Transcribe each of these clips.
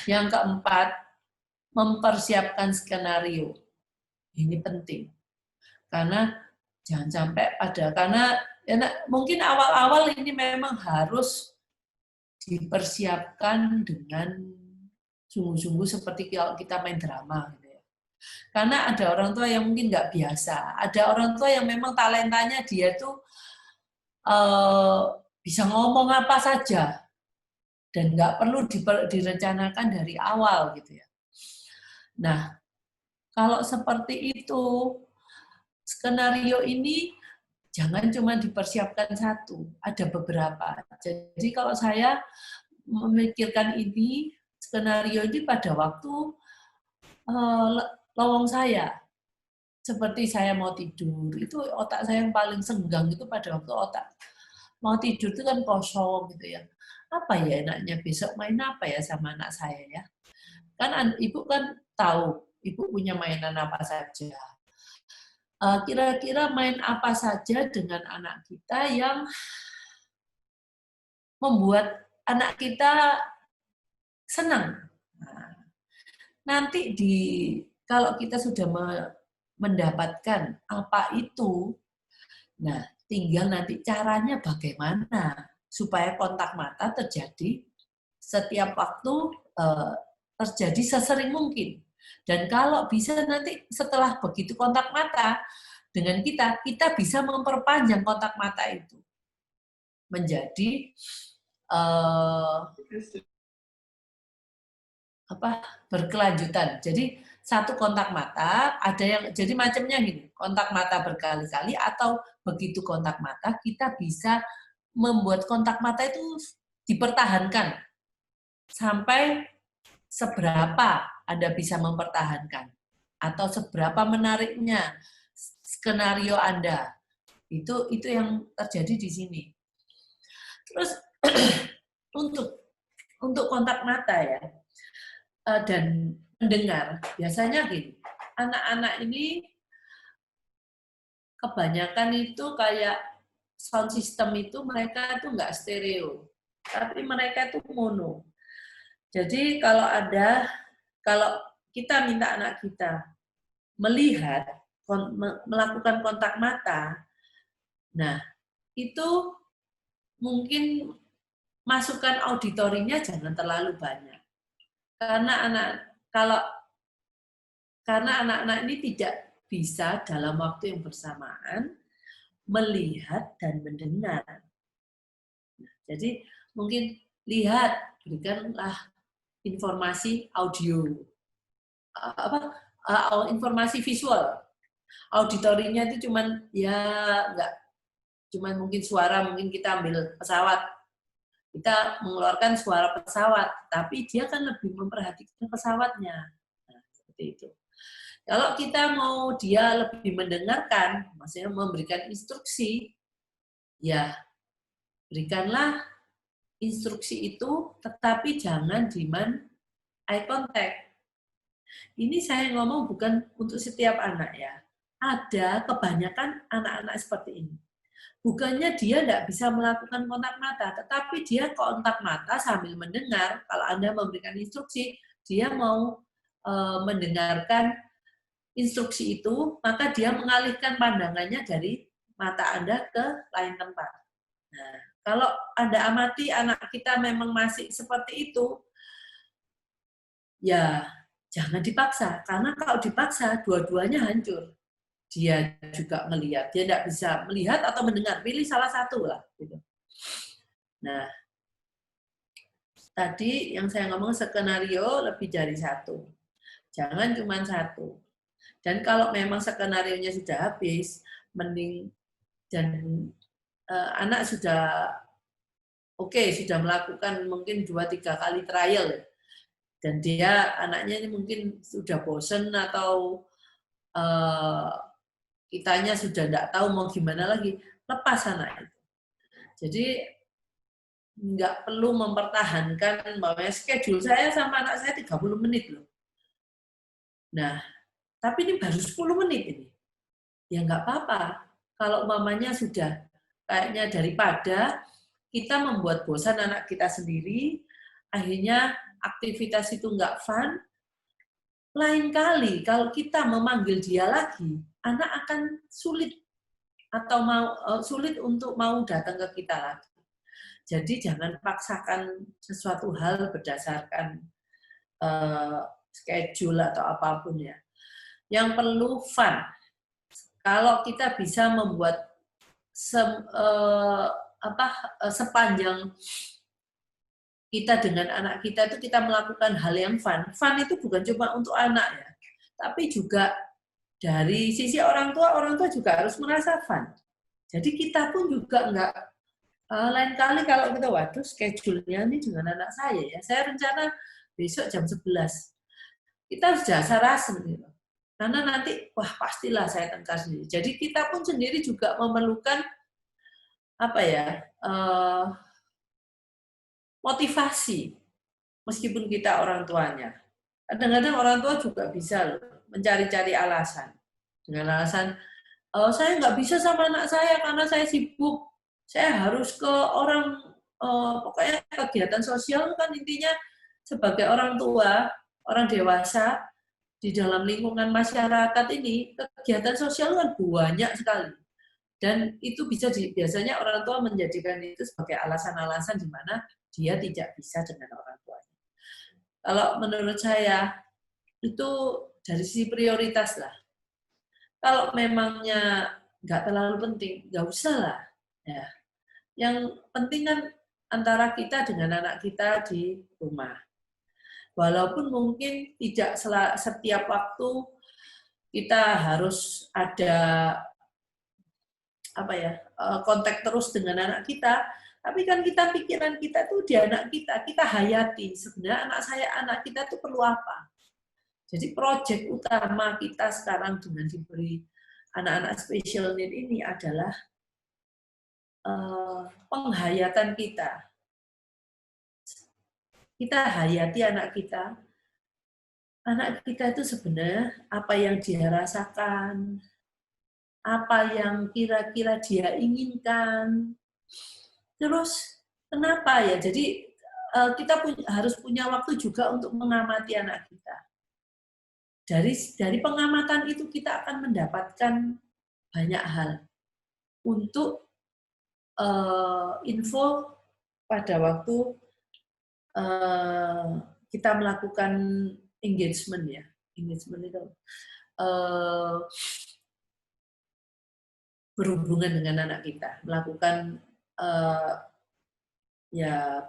Yang keempat, mempersiapkan skenario. Ini penting. Karena jangan sampai karena ya, mungkin awal-awal ini memang harus dipersiapkan dengan sungguh-sungguh seperti kalau kita main drama gitu ya. Karena ada orang tua yang mungkin nggak biasa, ada orang tua yang memang talentanya dia tuh bisa ngomong apa saja dan nggak perlu direncanakan dari awal gitu ya. Nah, kalau seperti itu, skenario ini jangan cuma dipersiapkan satu, ada beberapa. Jadi kalau saya memikirkan ini, skenario ini pada waktu lowong saya, seperti saya mau tidur, itu otak saya yang paling senggang itu pada waktu otak mau tidur itu kan kosong gitu ya. Apa ya enaknya besok main apa ya sama anak saya ya? Kan ibu kan tahu, ibu punya mainan apa saja. Kira-kira main apa saja dengan anak kita yang membuat anak kita senang. Nah, nanti kalau kita sudah mendapatkan apa itu, nah tinggal nanti caranya bagaimana supaya kontak mata terjadi setiap waktu, terjadi sesering mungkin. Dan kalau bisa nanti setelah begitu kontak mata dengan kita bisa memperpanjang kontak mata itu menjadi berkelanjutan. Jadi satu kontak mata ada yang jadi macamnya gini, kontak mata berkali-kali atau begitu kontak mata kita bisa membuat kontak mata itu dipertahankan sampai seberapa Anda bisa mempertahankan atau seberapa menariknya skenario Anda. Itu yang terjadi di sini. Terus untuk kontak mata ya dan mendengar, biasanya gini, anak-anak ini kebanyakan itu kayak sound system itu mereka itu nggak stereo, tapi mereka itu mono. Jadi kalau kita minta anak kita melihat, melakukan kontak mata, nah itu mungkin masukan auditorinya jangan terlalu banyak. Karena anak-anak ini tidak bisa dalam waktu yang bersamaan melihat dan mendengar. Jadi mungkin lihat, berikanlah informasi audio, informasi visual. Auditorinya itu cuman ya enggak, cuman mungkin suara, mungkin kita ambil pesawat, kita mengeluarkan suara pesawat, tapi dia kan lebih memperhatikan pesawatnya. Nah, seperti itu. Kalau kita mau dia lebih mendengarkan, maksudnya memberikan instruksi, ya berikanlah instruksi itu, tetapi jangan demand eye contact. Ini saya ngomong bukan untuk setiap anak ya. Ada kebanyakan anak-anak seperti ini. Bukannya dia tidak bisa melakukan kontak mata, tetapi dia kontak mata sambil mendengar. Kalau Anda memberikan instruksi, dia mau mendengarkan instruksi itu, maka dia mengalihkan pandangannya dari mata Anda ke lain tempat. Nah, kalau Anda amati anak kita memang masih seperti itu, ya jangan dipaksa. Karena kalau dipaksa, dua-duanya hancur. Dia juga melihat, dia tidak bisa melihat atau mendengar, pilih salah satu lah. Gitu. Nah, tadi yang saya ngomong skenario lebih dari satu. Jangan cuma satu. Dan kalau memang skenario-nya sudah habis, mending dan anak sudah sudah melakukan mungkin 2-3 kali trial dan anaknya ini mungkin sudah bosen atau kitanya sudah tidak tahu mau gimana lagi, lepas anak itu. Jadi nggak perlu mempertahankan bahwa schedule saya sama anak saya 30 menit loh. Nah, tapi ini baru 10 menit ini. Ya nggak apa-apa. Kalau mamanya sudah kayaknya daripada kita membuat bosan anak kita sendiri, akhirnya aktivitas itu nggak fun, lain kali kalau kita memanggil dia lagi, anak akan sulit atau sulit untuk mau datang ke kita lagi. Jadi jangan paksakan sesuatu hal berdasarkan schedule atau apapun ya. Yang perlu fun. Kalau kita bisa membuat sepanjang kita dengan anak kita itu kita melakukan hal yang fun. Fun itu bukan cuma untuk anak ya, tapi juga dari sisi orang tua juga harus merasa fun. Jadi kita pun juga enggak lain kali kalau kita waduh schedule-nya ini dengan anak saya ya. Saya rencana besok jam 11. Kita sudah sarasem gitu. Karena nanti wah pastilah saya tengkar sendiri. Jadi kita pun sendiri juga memerlukan motivasi meskipun kita orang tuanya. Kadang-kadang orang tua juga bisa loh mencari-cari alasan. Dengan alasan saya nggak bisa sama anak saya karena saya sibuk. Saya harus ke orang pokoknya kegiatan sosial kan intinya sebagai orang tua, orang dewasa di dalam lingkungan masyarakat ini kegiatan sosial kan banyak sekali. Dan itu bisa biasanya orang tua menjadikan itu sebagai alasan-alasan di mana dia tidak bisa dengan orang tuanya. Kalau menurut saya, itu dari sisi prioritas lah. Kalau memangnya nggak terlalu penting, nggak usah lah. Ya. Yang penting kan antara kita dengan anak kita di rumah. Walaupun mungkin tidak setiap waktu kita harus ada kontak terus dengan anak kita, tapi kan pikiran kita tuh di anak kita hayati. Sebenarnya anak kita tuh perlu apa? Jadi proyek utama kita sekarang dengan diberi anak-anak special need ini adalah penghayatan kita. Kita hayati anak kita. Anak kita itu sebenarnya apa yang dia rasakan, apa yang kira-kira dia inginkan. Terus kenapa ya? Jadi kita harus punya waktu juga untuk mengamati anak kita. Dari pengamatan itu kita akan mendapatkan banyak hal untuk info pada waktu kita melakukan engagement ya. Engagement itu berhubungan dengan anak kita, melakukan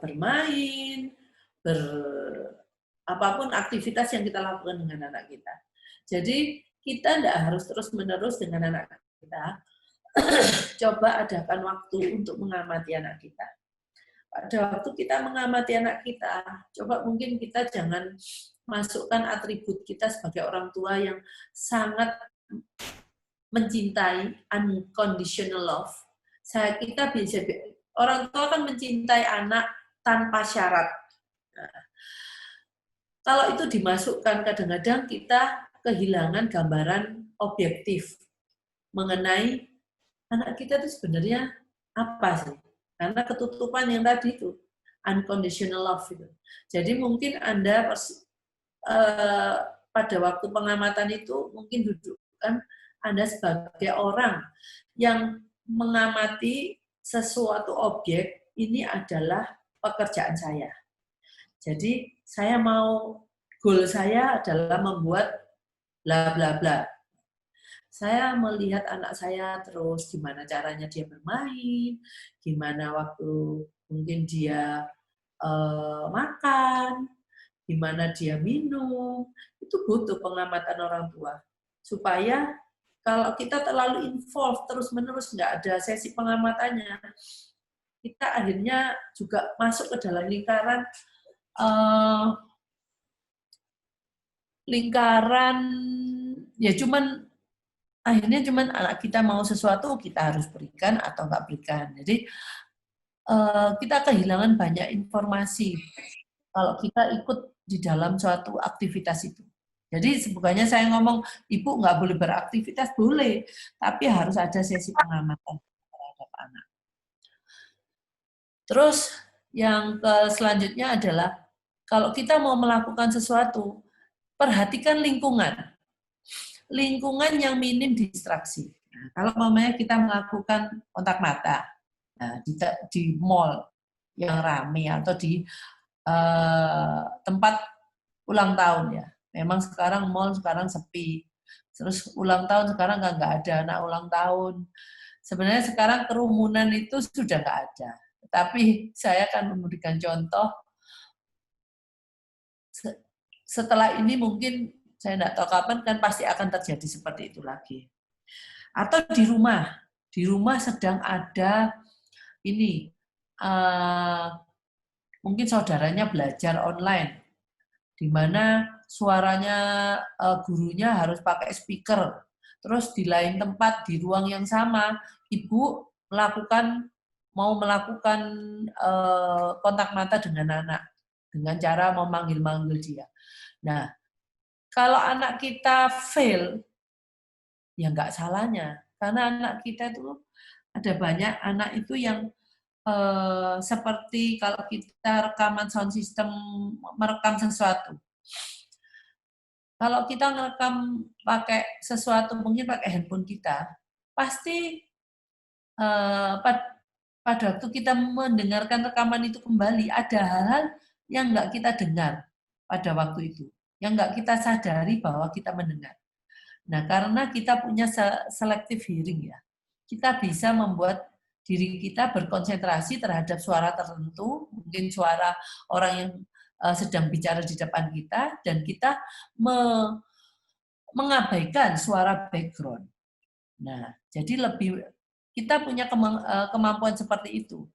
bermain, apapun aktivitas yang kita lakukan dengan anak kita. Jadi kita tidak harus terus-menerus dengan anak kita. Coba adakan waktu untuk mengamati anak kita. Pada waktu kita mengamati anak kita, coba mungkin kita jangan masukkan atribut kita sebagai orang tua yang sangat mencintai unconditional love. Kita bisa orang tua kan mencintai anak tanpa syarat. Nah, kalau itu dimasukkan kadang-kadang kita kehilangan gambaran objektif mengenai anak kita itu sebenarnya apa sih? Karena ketutupan yang tadi itu unconditional love itu. Jadi mungkin Anda pada waktu pengamatan itu mungkin dudukkan Anda sebagai orang yang mengamati sesuatu objek, ini adalah pekerjaan saya. Jadi saya goal saya adalah membuat bla bla bla. Saya melihat anak saya terus gimana caranya dia bermain, gimana waktu mungkin dia makan, gimana dia minum, itu butuh pengamatan orang tua. Supaya kalau kita terlalu involved terus-menerus, nggak ada sesi pengamatannya, kita akhirnya juga masuk ke dalam lingkaran ya akhirnya anak kita mau sesuatu kita harus berikan atau nggak berikan. Jadi kita kehilangan banyak informasi kalau kita ikut di dalam suatu aktivitas itu. Jadi bukannya saya ngomong ibu nggak boleh beraktivitas, boleh, tapi harus ada sesi pengamatan terhadap anak. Terus yang selanjutnya adalah kalau kita mau melakukan sesuatu, perhatikan lingkungan. Lingkungan yang minim distraksi. Nah, kalau mamanya kita melakukan kontak mata, nah, di mall yang ramai atau di tempat ulang tahun ya. Memang sekarang mall sekarang sepi. Terus ulang tahun sekarang nggak ada anak ulang tahun. Sebenarnya sekarang kerumunan itu sudah nggak ada. Tapi saya akan memberikan contoh. Setelah ini mungkin saya tidak tahu kapan kan pasti akan terjadi seperti itu lagi. Atau di rumah sedang ada ini mungkin saudaranya belajar online, di mana suaranya gurunya harus pakai speaker. Terus di lain tempat, di ruang yang sama, ibu mau melakukan kontak mata dengan anak, dengan cara memanggil-manggil dia. Nah, kalau anak kita fail, ya nggak salahnya. Karena anak kita itu, ada banyak anak itu yang seperti kalau kita rekaman sound system, merekam sesuatu. Kalau kita ngerekam pakai sesuatu, mungkin pakai handphone kita, pasti pada waktu kita mendengarkan rekaman itu kembali, ada hal-hal yang nggak kita dengar pada waktu itu, yang nggak kita sadari bahwa kita mendengar. Nah, karena kita punya selective hearing ya, kita bisa membuat diri kita berkonsentrasi terhadap suara tertentu, mungkin suara orang yang sedang bicara di depan kita, dan kita mengabaikan suara background. Nah, jadi kita punya kemampuan seperti itu.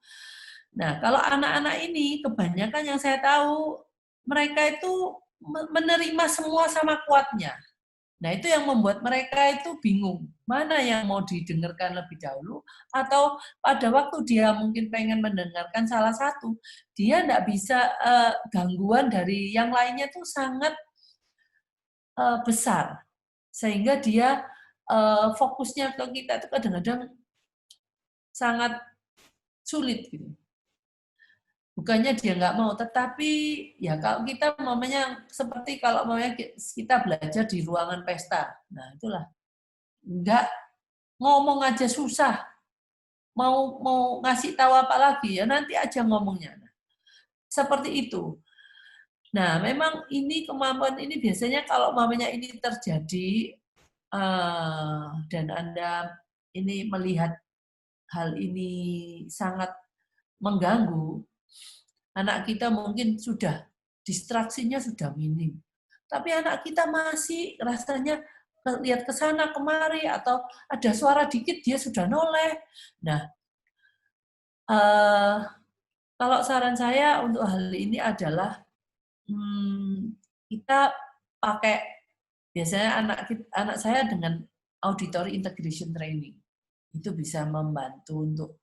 Nah, kalau anak-anak ini kebanyakan yang saya tahu mereka itu menerima semua sama kuatnya. Nah, itu yang membuat mereka itu bingung. Mana yang mau didengarkan lebih dahulu, atau pada waktu dia mungkin pengen mendengarkan salah satu, dia tidak bisa, gangguan dari yang lainnya itu sangat besar. Sehingga dia fokusnya ke kita itu kadang-kadang sangat sulit. Gitu. Bukannya dia nggak mau, tetapi ya kalau kita mamanya seperti kalau mamanya kita belajar di ruangan pesta, nah itulah nggak ngomong aja susah, mau ngasih tahu apa lagi ya nanti aja ngomongnya, seperti itu. Nah memang ini kemampuan ini biasanya kalau mamanya ini terjadi dan Anda ini melihat hal ini sangat mengganggu, anak kita mungkin sudah distraksinya sudah minim. Tapi anak kita masih rasanya lihat ke sana kemari atau ada suara dikit dia sudah noleh. Nah, kalau saran saya untuk hal ini adalah kita pakai biasanya anak saya dengan auditory integration training itu bisa membantu untuk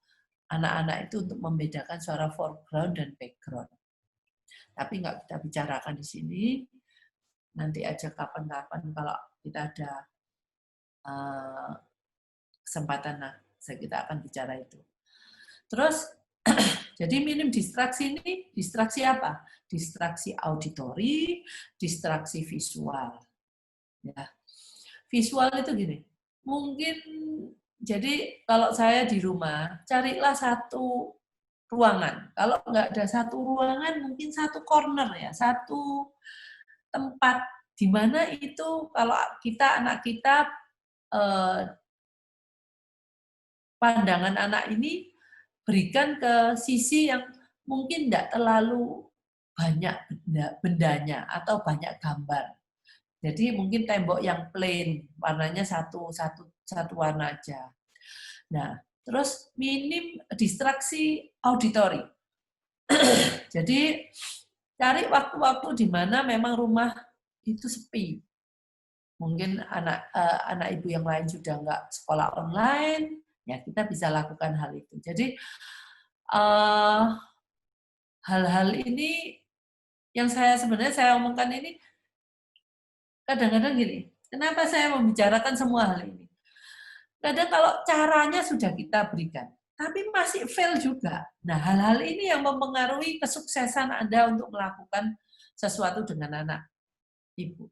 anak-anak itu untuk membedakan suara foreground dan background. Tapi nggak kita bicarakan di sini. Nanti aja kapan-kapan kalau kita ada kesempatan, kita akan bicara itu. Terus, jadi minim distraksi ini, distraksi apa? Distraksi auditori, distraksi visual. Ya. Visual itu gini, mungkin jadi kalau saya di rumah, carilah satu ruangan. Kalau nggak ada satu ruangan, mungkin satu corner ya, satu tempat di mana itu kalau anak kita pandangan anak ini berikan ke sisi yang mungkin tidak terlalu banyak bendanya atau banyak gambar. Jadi mungkin tembok yang plain, warnanya satu warna aja. Nah, terus minim distraksi auditori. Jadi cari waktu-waktu di mana memang rumah itu sepi. Mungkin anak ibu yang lain sudah nggak sekolah online, ya kita bisa lakukan hal itu. Jadi hal-hal ini yang sebenarnya saya omongkan ini kadang-kadang gini, kenapa saya membicarakan semua hal ini? Kadang kalau caranya sudah kita berikan, tapi masih fail juga. Nah, hal-hal ini yang mempengaruhi kesuksesan Anda untuk melakukan sesuatu dengan anak ibu.